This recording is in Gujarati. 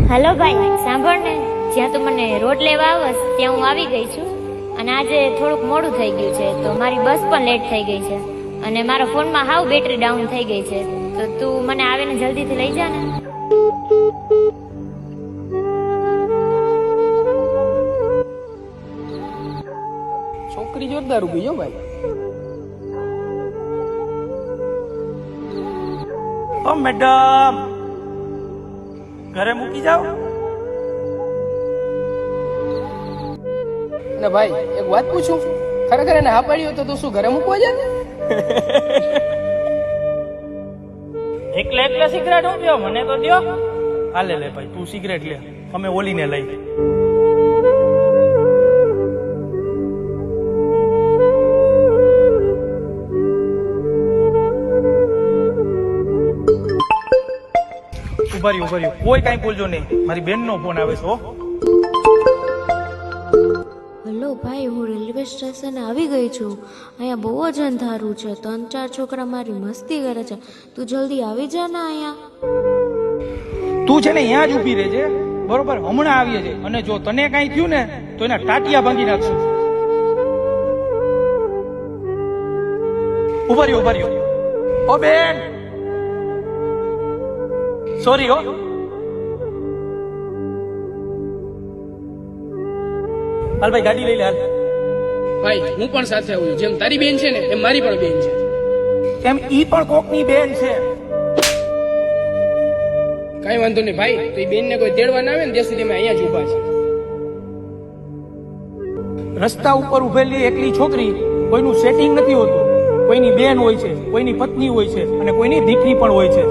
હલો ભાઈ, સાંભળ ને, જ્યાં તું મને રોડ લેવા આવસ ત્યાં હું આવી ગઈ છું. અને આજે થોડુંક મોડું થઈ ગયું છે, તો મારી બસ પણ લેટ થઈ ગઈ છે. અને મારા ફોનમાં હાવ બેટરી ડાઉન થઈ ગઈ છે, તો તું મને આવીને જલ્દીથી લઈ જા ને. છોકરી જોરદાર ઉભી જો ભાઈ. ઓ મેડમ, ઘરે મૂકી જાઓ. ને ભાઈ એક વાત પૂછું, ખરેખર એને હા પાડી હોય તો તું શું ઘરે મૂકવા જાય? એકલા એકલા સિગરેટ હું પીવો? મને તો દ્યો. હાલે લે ભાઈ, તું સિગરેટ લે, અમે ઓલીને લઈ. ઉભા રહ્યો, કોઈ કાંઈ બોલજો નહીં, મારી બેનનો ફોન આવે છે. હો હલો ભાઈ, હું રેલવે સ્ટેશને આવી ગઈ છું. અહીંયા બહુ જ અંધારું છે, 3-4 છોકરા મારી મસ્તી કરે છે. તું જલ્દી આવી જા ને અહીંયા. તું છે ને અહીંયા જ ઊભી રહેજે, બરોબર? હમણાં આવીએ છે, અને જો તને કાંઈ થયું ને તો એના ટાટિયા ભાંગી નાખશું. ઉભા રહ્યો. ઓ બેન, સોરી હો. હાલ ભાઈ, ગાડી લઈ લે હાલ. ભાઈ હું પણ સાથે આવું છું. જેમ તારી બેન છે ને એમ મારી પણ બેન છે. એમ ઈ પણ કોકની બેન છે. કઈ વાંધો નહીં ભાઈ, તો એ બેન ને કોઈ તેડવા ના આવે ને ત્યાં સુધી અમે અહીંયા જ ઉભા છે. રસ્તા ઉપર ઉભેલી એકલી છોકરી કોઈનું સેટિંગ નથી હોતું. કોઈની બેન હોય છે, કોઈની પત્ની હોય છે, અને કોઈની દીકરી પણ હોય છે.